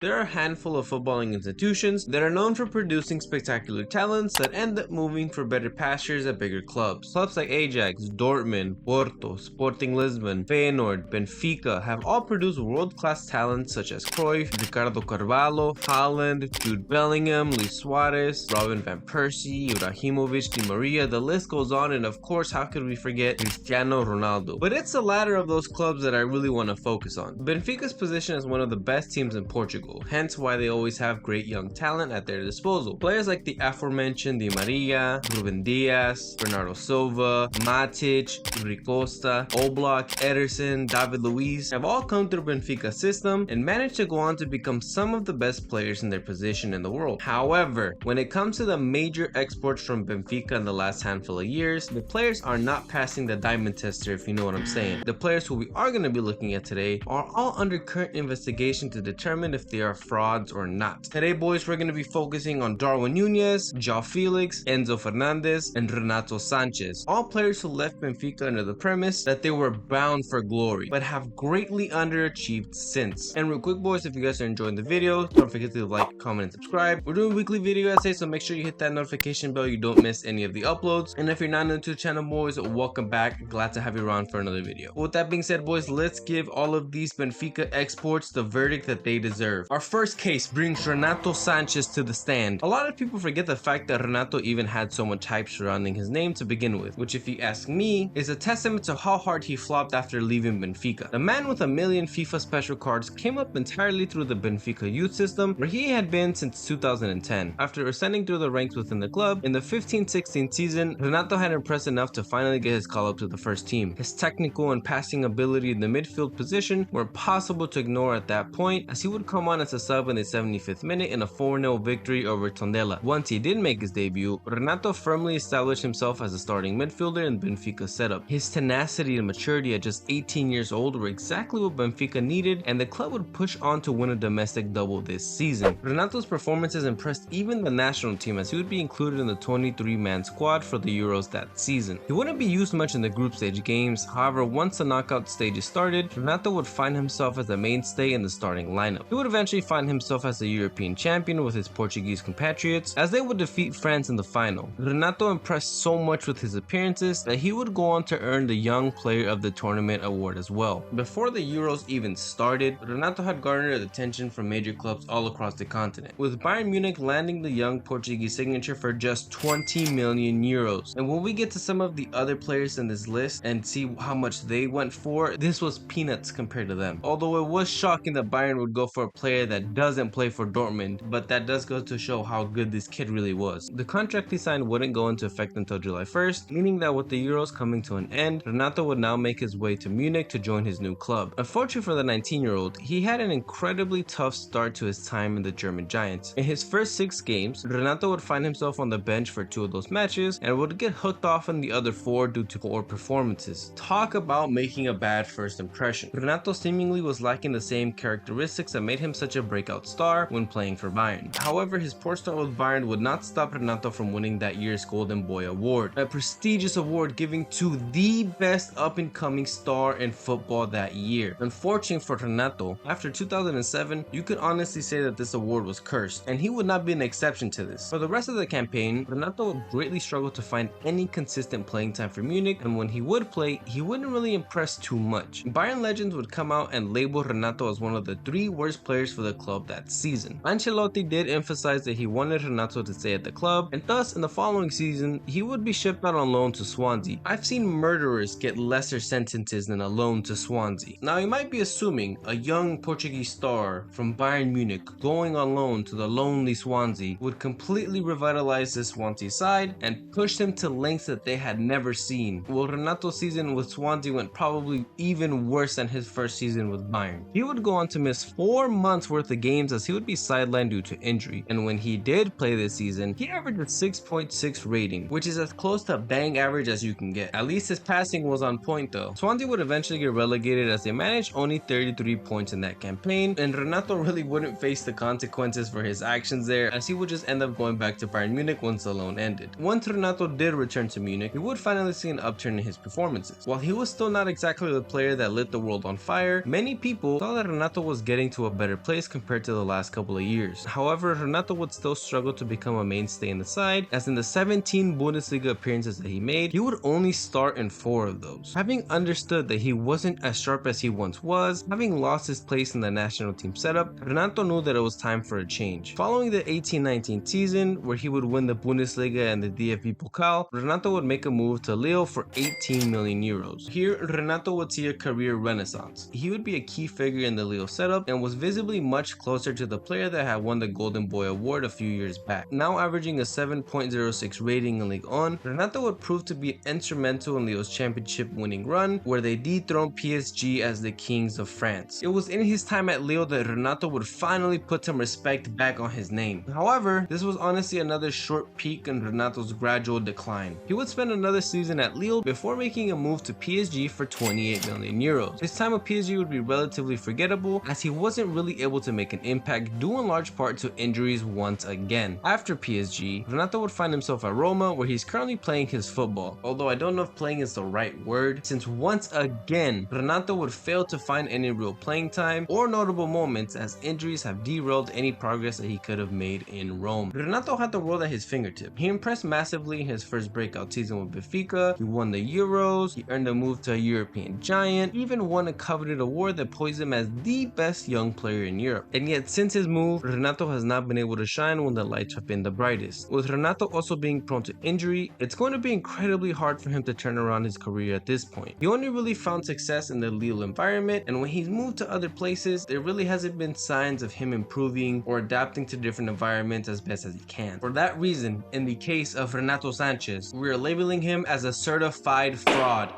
There are a handful of footballing institutions that are known for producing spectacular talents that end up moving for better pastures at bigger clubs. Clubs like Ajax, Dortmund, Porto, Sporting Lisbon, Feyenoord, Benfica have all produced world-class talents such as Cruyff, Ricardo Carvalho, Haaland, Jude Bellingham, Luiz Suarez, Ruben van Persie, Ibrahimovic, Di Maria, the list goes on, and of course, how could we forget Cristiano Ronaldo? But it's the latter of those clubs that I really want to focus on. Benfica's position as one of the best teams in Portugal, hence why they always have great young talent at their disposal. Players like the aforementioned Di Maria, Ruben, Bernardo Silva, Matic, Costa, Oblak, Ederson, David Luiz have all come through Benfica's system and managed to go on to become some of the best players in their position in the world. However, when it comes to the major exports from Benfica in the last handful of years, the players are not passing the diamond tester, if you know what I'm saying. The players who we are going to be looking at today are all under current investigation to determine if they are frauds or not. Today, boys, we're going to be focusing on Darwin Núñez, João Felix, Enzo Fernandez, and Renato Sanchez, all players who left Benfica under the premise that they were bound for glory, but have greatly underachieved since. And real quick, boys, if you guys are enjoying the video, don't forget to like, comment, and subscribe. We're doing weekly video essays, so make sure you hit that notification bell, you don't miss any of the uploads. And if you're not new to the channel, boys, welcome back. Glad to have you around for another video. With that being said, boys, let's give all of these Benfica exports the verdict that they deserve. Our first case brings Renato Sanchez to the stand. A lot of people forget the fact that Renato even had so much hype surrounding his name to begin with, which if you ask me, is a testament to how hard he flopped after leaving Benfica. The man with a million FIFA special cards came up entirely through the Benfica youth system, where he had been since 2010. After ascending through the ranks within the club, in the 15-16 season, Renato had impressed enough to finally get his call up to the first team. His technical and passing ability in the midfield position were impossible to ignore at that point, as he would come on as a sub in the 75th minute in a 4-0 victory over Tondela. Once he did make his debut, Renato firmly established himself as a starting midfielder in Benfica's setup. His tenacity and maturity at just 18 years old were exactly what Benfica needed, and the club would push on to win a domestic double this season. Renato's performances impressed even the national team, as he would be included in the 23-man squad for the Euros that season. He wouldn't be used much in the group stage games, however, once the knockout stages started, Renato would find himself as a mainstay in the starting lineup. He would eventually find himself as a European champion with his Portuguese compatriots, as they would defeat France in the final. Renato impressed so much with his appearances that he would go on to earn the Young Player of the Tournament award as well. Before the Euros even started, Renato had garnered attention from major clubs all across the continent, with Bayern Munich landing the young Portuguese signature for just 20 million euros. And when we get to some of the other players in this list and see how much they went for, this was peanuts compared to them. Although it was shocking that Bayern would go for a player that doesn't play for Dortmund, but that does go to show how good this kid really was. The contract he signed wouldn't go into effect until July 1st, meaning that with the Euros coming to an end, Renato would now make his way to Munich to join his new club. Unfortunately for the 19-year-old, he had an incredibly tough start to his time in the German Giants. In his first 6 games, Renato would find himself on the bench for 2 of those matches and would get hooked off in the other 4 due to poor performances. Talk about making a bad first impression. Renato seemingly was lacking the same characteristics that made him such a breakout star when playing for Bayern. However, his poor start with Bayern would not stop Renato from winning that year's Golden Boy Award, a prestigious award given to the best up-and-coming star in football that year. Unfortunately for Renato, after 2007, you could honestly say that this award was cursed, and he would not be an exception to this. For the rest of the campaign, Renato would greatly struggle to find any consistent playing time for Munich, and when he would play, he wouldn't really impress too much. Bayern legends would come out and label Renato as one of the 3 worst players for the club that season. Ancelotti did emphasize that he wanted Renato to stay at the club, and thus in the following season, he would be shipped out on loan to Swansea. I've seen murderers get lesser sentences than a loan to Swansea. Now you might be assuming a young Portuguese star from Bayern Munich going on loan to the lonely Swansea would completely revitalize this Swansea side and push them to lengths that they had never seen. Well, Renato's season with Swansea went probably even worse than his first season with Bayern. He would go on to miss 4 months worth of games as he would be sidelined due to injury, and when he did play this season, he averaged a 6.6 rating, which is as close to bang average as you can get. At least his passing was on point though. Swansea would eventually get relegated as they managed only 33 points in that campaign, and Renato really wouldn't face the consequences for his actions there, as he would just end up going back to Bayern Munich once the loan ended. Once Renato did return to Munich, he would finally see an upturn in his performances. While he was still not exactly the player that lit the world on fire, many people thought that Renato was getting to a better place place compared to the last couple of years. However, Renato would still struggle to become a mainstay in the side, as in the 17 Bundesliga appearances that he made, he would only start in 4 of those. Having understood that he wasn't as sharp as he once was, having lost his place in the national team setup, Renato knew that it was time for a change. Following the 18-19 season, where he would win the Bundesliga and the DFB Pokal, Renato would make a move to Lille for 18 million euros. Here, Renato would see a career renaissance. He would be a key figure in the Lille setup and was visibly much closer to the player that had won the Golden Boy award a few years back. Now averaging a 7.06 rating in Ligue 1, Renato would prove to be instrumental in Lille's championship winning run, where they dethroned PSG as the kings of France. It was in his time at Lille that Renato would finally put some respect back on his name. However, this was honestly another short peak in Renato's gradual decline. He would spend another season at Lille before making a move to PSG for 28 million euros. His time at PSG would be relatively forgettable, as he wasn't really able to make an impact due in large part to injuries once again. After PSG, Renato would find himself at Roma, where he's currently playing his football, although I don't know if playing is the right word, since once again Renato would fail to find any real playing time or notable moments, as injuries have derailed any progress that he could have made in Rome. Renato had the world at his fingertips. He impressed massively in his first breakout season with Benfica, he won the Euros, he earned a move to a European giant, even won a coveted award that poised him as the best young player in Europe. And yet since his move, Renato has not been able to shine when the lights have been the brightest. With Renato also being prone to injury, it's going to be incredibly hard for him to turn around his career at this point. He only really found success in the Lille environment, and when he's moved to other places, there really hasn't been signs of him improving or adapting to different environments as best as he can. For that reason, in the case of Renato Sanchez, we are labeling him as a certified fraud.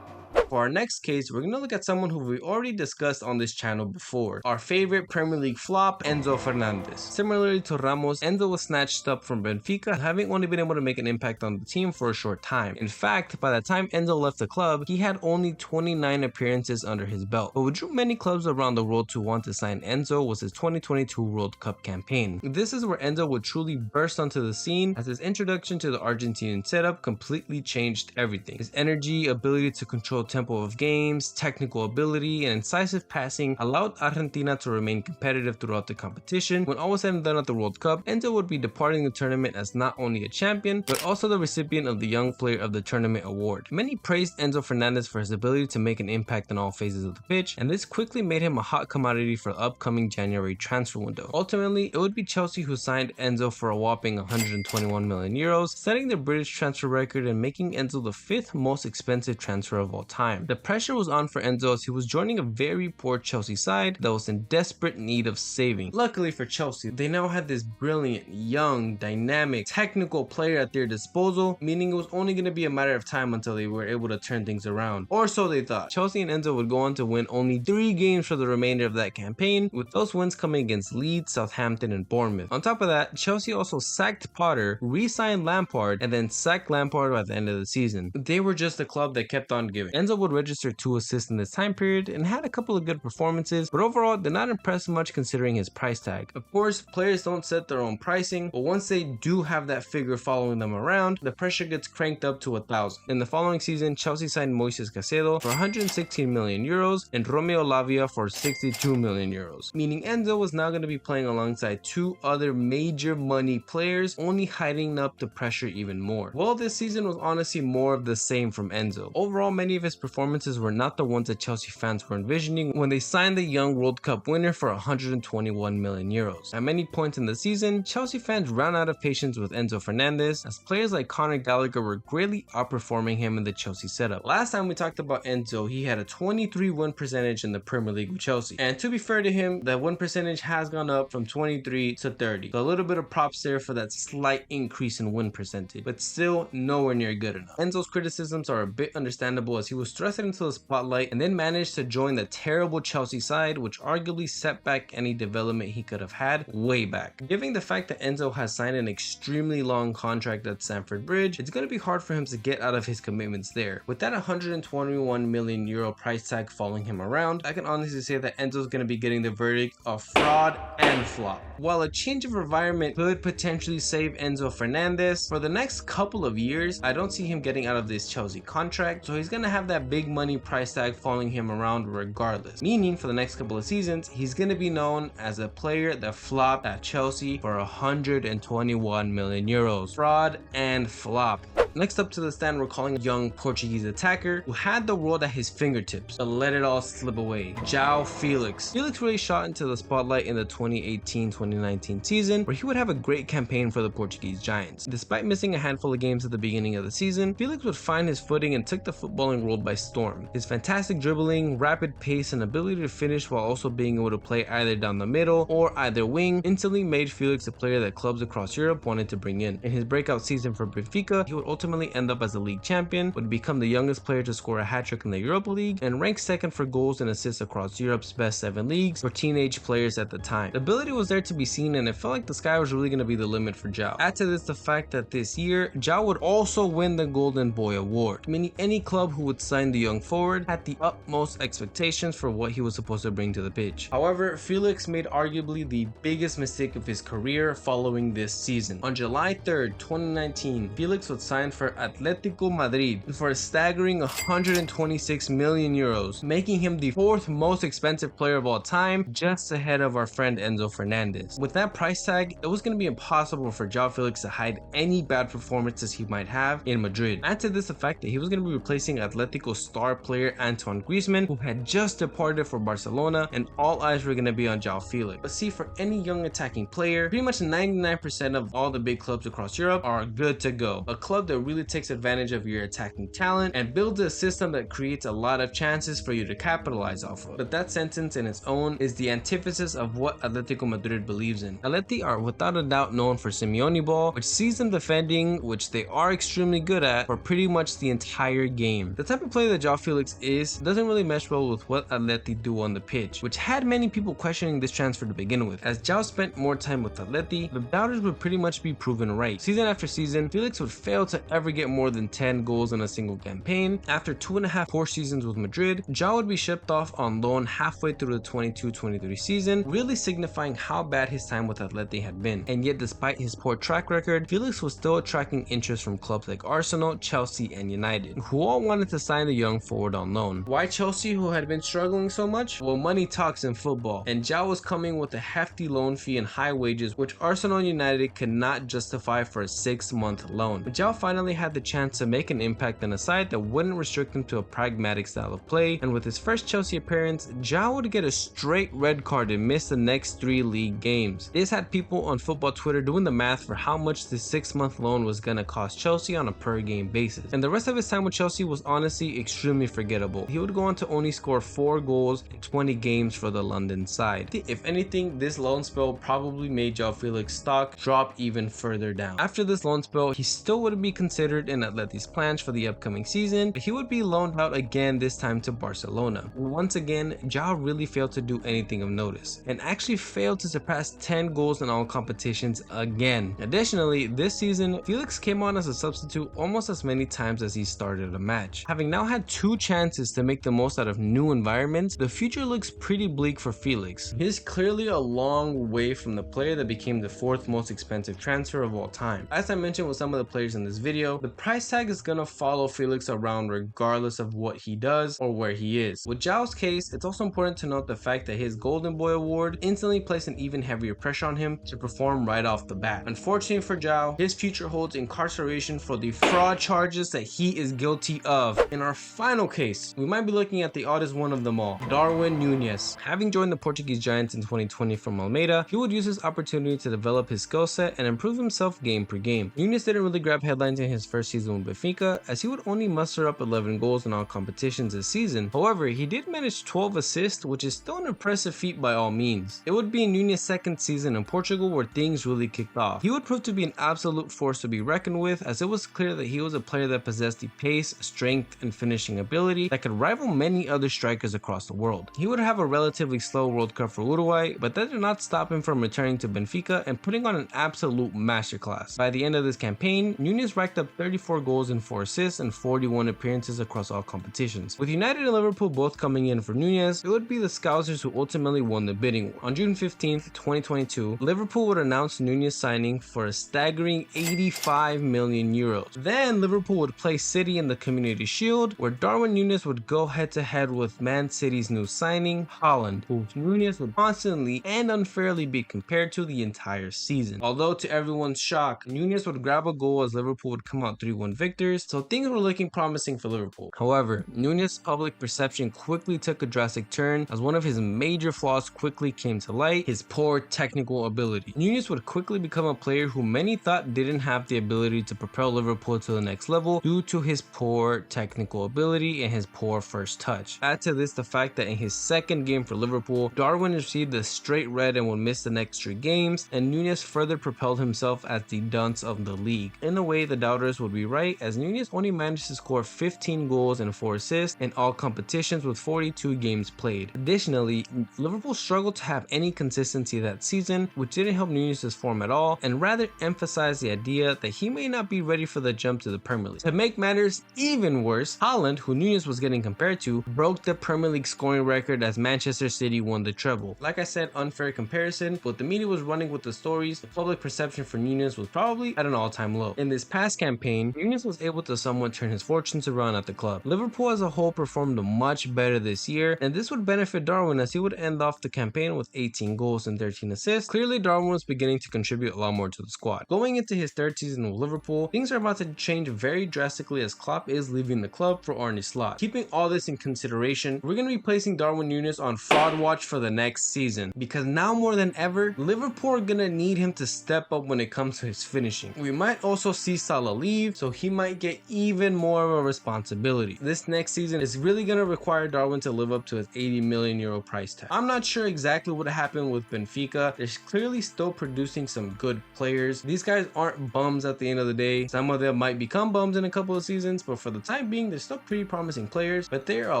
For our next case, we're going to look at someone who we already discussed on this channel before, our favorite Premier League flop, Enzo Fernandez. Similarly to Ramos, Enzo was snatched up from Benfica, having only been able to make an impact on the team for a short time. In fact, by the time Enzo left the club, he had only 29 appearances under his belt. But what drew many clubs around the world to want to sign Enzo was his 2022 World Cup campaign. This is where Enzo would truly burst onto the scene, as his introduction to the Argentinian setup completely changed everything. His energy, ability to control tempo of games, technical ability, and incisive passing allowed Argentina to remain competitive throughout the competition. When all was said and done at the World Cup, Enzo would be departing the tournament as not only a champion, but also the recipient of the Young Player of the Tournament award. Many praised Enzo Fernandez for his ability to make an impact on all phases of the pitch, and this quickly made him a hot commodity for the upcoming January transfer window. Ultimately, it would be Chelsea who signed Enzo for a whopping 121 million euros, setting the British transfer record and making Enzo the 5th most expensive transfer of all time. The pressure was on for Enzo as he was joining a very poor Chelsea side that was in desperate need of saving. Luckily for Chelsea, they now had this brilliant, young, dynamic, technical player at their disposal, meaning it was only going to be a matter of time until they were able to turn things around. Or so they thought. Chelsea and Enzo would go on to win only 3 games for the remainder of that campaign, with those wins coming against Leeds, Southampton, and Bournemouth. On top of that, Chelsea also sacked Potter, re-signed Lampard, and then sacked Lampard by the end of the season. They were just a club that kept on giving. Enzo would register 2 assists in this time period and had a couple of good performances, but overall did not impress much considering his price tag. Of course, players don't set their own pricing, but once they do have that figure following them around, the pressure gets cranked up to 1,000. In the following season, Chelsea signed Moises Caicedo for 116 million euros and Romeo Lavia for 62 million euros, meaning Enzo was now going to be playing alongside 2 other major money players, only heightening up the pressure even more. Well, this season was honestly more of the same from Enzo. Overall, many of his performances were not the ones that Chelsea fans were envisioning when they signed the young World Cup winner for 121 million euros. At many points in the season, Chelsea fans ran out of patience with Enzo Fernandez, as players like Conor Gallagher were greatly outperforming him in the Chelsea setup. Last time we talked about Enzo, he had a 23 win percentage in the Premier League with Chelsea, and to be fair to him, that win percentage has gone up from 23 to 30. So a little bit of props there for that slight increase in win percentage, but still nowhere near good enough. Enzo's criticisms are a bit understandable, as he was thrust into the spotlight and then managed to join the terrible Chelsea side, which arguably set back any development he could have had way back. Given the fact that Enzo has signed an extremely long contract at Stamford Bridge, it's going to be hard for him to get out of his commitments there. With that 121 million euro price tag following him around, I can honestly say that Enzo's going to be getting the verdict of fraud and flop. While a change of environment could potentially save Enzo Fernandez, for the next couple of years, I don't see him getting out of this Chelsea contract, so he's going to have have that big money price tag following him around regardless, meaning for the next couple of seasons he's going to be known as a player that flopped at Chelsea for 121 million euros. Fraud and flop. Next up to the stand, we're calling a young Portuguese attacker who had the world at his fingertips but let it all slip away. João Felix. Felix really shot into the spotlight in the 2018-2019 season, where he would have a great campaign for the Portuguese Giants. Despite missing a handful of games at the beginning of the season, Felix would find his footing and took the footballing world by storm. His fantastic dribbling, rapid pace, and ability to finish while also being able to play either down the middle or either wing instantly made Felix a player that clubs across Europe wanted to bring in. In his breakout season for Benfica, he would ultimately end up as a league champion, would become the youngest player to score a hat-trick in the Europa League, and rank second for goals and assists across Europe's best 7 leagues for teenage players at the time. The ability was there to be seen, and it felt like the sky was really going to be the limit for João. Add to this the fact that this year, João would also win the Golden Boy Award, meaning any club who would sign the young forward had the utmost expectations for what he was supposed to bring to the pitch. However, Felix made arguably the biggest mistake of his career following this season. On July 3rd, 2019, Felix would sign for Atletico Madrid for a staggering 126 million euros, making him the 4th most expensive player of all time, just ahead of our friend Enzo Fernandez. With that price tag, it was going to be impossible for João Felix to hide any bad performances he might have in Madrid. Add to this the fact that he was going to be replacing Atletico star player Antoine Griezmann, who had just departed for Barcelona, and all eyes were going to be on João Felix. But see, for any young attacking player, pretty much 99% of all the big clubs across Europe are good to go. A club that really takes advantage of your attacking talent and builds a system that creates a lot of chances for you to capitalize off of. But that sentence in its own is the antithesis of what Atletico Madrid believes in. Atleti are without a doubt known for Simeone ball, which sees them defending, which they are extremely good at, for pretty much the entire game. The type of player that João Felix is doesn't really mesh well with what Atleti do on the pitch, which had many people questioning this transfer to begin with. As João spent more time with Atleti, the doubters would pretty much be proven right. Season after season, Felix would fail to ever get more than 10 goals in a single campaign. After 2.5 poor seasons with Madrid, João would be shipped off on loan halfway through the 22-23 season, really signifying how bad his time with Atleti had been. And yet, despite his poor track record, Felix was still attracting interest from clubs like Arsenal, Chelsea, and United, who all wanted to sign the young forward on loan. Why Chelsea, who had been struggling so much? Well, money talks in football, and João was coming with a hefty loan fee and high wages, which Arsenal and United could not justify for a 6-month loan. But João finally had the chance to make an impact in a side that wouldn't restrict him to a pragmatic style of play, and with his first Chelsea appearance, João would get a straight red card and miss the next 3 league games. This had people on football Twitter doing the math for how much this 6-month loan was gonna cost Chelsea on a per game basis, and the rest of his time with Chelsea was honestly extremely forgettable. He would go on to only score 4 goals in 20 games for the London side. If anything, this loan spell probably made João Felix's stock drop even further down. After this loan spell, he still wouldn't be considered in Atleti's plans for the upcoming season, but he would be loaned out again, this time to Barcelona. Once again, João really failed to do anything of notice, and actually failed to surpass 10 goals in all competitions again. Additionally, this season, Felix came on as a substitute almost as many times as he started a match. Having now had 2 chances to make the most out of new environments, the future looks pretty bleak for Felix. He's clearly a long way from the player that became the 4th most expensive transfer of all time. As I mentioned with some of the players in this video, the price tag is gonna follow Felix around regardless of what he does or where he is. With João's case, it's also important to note the fact that his Golden Boy Award instantly placed an even heavier pressure on him to perform right off the bat. Unfortunately for João, his future holds incarceration for the fraud charges that he is guilty of. In our final case, we might be looking at the oddest one of them all, Darwin Núñez. Having joined the Portuguese Giants in 2020 from Almeida, he would use this opportunity to develop his skill set and improve himself game per game. Núñez didn't really grab headlines in his first season with Benfica, as he would only muster up 11 goals in all competitions this season. However, he did manage 12 assists, which is still an impressive feat by all means. It would be Núñez's second season in Portugal where things really kicked off. He would prove to be an absolute force to be reckoned with, as it was clear that he was a player that possessed the pace, strength, and finishing ability that could rival many other strikers across the world. He would have a relatively slow World Cup for Uruguay, but that did not stop him from returning to Benfica and putting on an absolute masterclass. By the end of this campaign, Núñez racked racked up 34 goals and 4 assists and 41 appearances across all competitions. With United and Liverpool both coming in for Nunez, it would be the Scousers who ultimately won the bidding war. On June 15th, 2022, Liverpool would announce Nunez signing for a staggering 85 million euros. Then Liverpool would play City in the Community Shield, where Darwin Nunez would go head-to-head with Man City's new signing, Haaland, who Nunez would constantly and unfairly be compared to the entire season. Although to everyone's shock, Nunez would grab a goal as Liverpool would come out 3-1 victors, so things were looking promising for Liverpool. However, Nunez's public perception quickly took a drastic turn as one of his major flaws quickly came to light: his poor technical ability. Nunez would quickly become a player who many thought didn't have the ability to propel Liverpool to the next level due to his poor technical ability and his poor first touch. Add to this the fact that in his second game for Liverpool, Darwin received a straight red and would miss the next 3 games, and Nunez further propelled himself as the dunce of the league. In a way, the doubters would be right, as Nunez only managed to score 15 goals and 4 assists in all competitions with 42 games played. Additionally, Liverpool struggled to have any consistency that season, which didn't help Nunez's form at all, and rather emphasized the idea that he may not be ready for the jump to the Premier League. To make matters even worse, Haaland, who Nunez was getting compared to, broke the Premier League scoring record as Manchester City won the treble. Like I said, unfair comparison, but the media was running with the stories. The public perception for Nunez was probably at an all-time low. In this past campaign, Nunez was able to somewhat turn his fortunes around at the club. Liverpool as a whole performed much better this year, and this would benefit Darwin as he would end off the campaign with 18 goals and 13 assists. Clearly, Darwin was beginning to contribute a lot more to the squad. Going into his 3rd season with Liverpool, things are about to change very drastically as Klopp is leaving the club for Arne Slot. Keeping all this in consideration, we're going to be placing Darwin Nunez on fraud watch for the next season, because now more than ever, Liverpool are going to need him to step up when it comes to his finishing. We might also see Salah leave, so he might get even more of a responsibility. This next season is really going to require Darwin to live up to his 80 million euro price tag. I'm not sure exactly what happened with Benfica. They're clearly still producing some good players. These guys aren't bums at the end of the day. Some of them might become bums in a couple of seasons, but for the time being, they're still pretty promising players, but they're a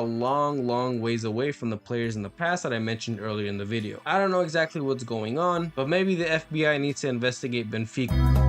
long ways away from the players in the past that I mentioned earlier in the video. I don't know exactly what's going on, but maybe the FBI needs to investigate Benfica.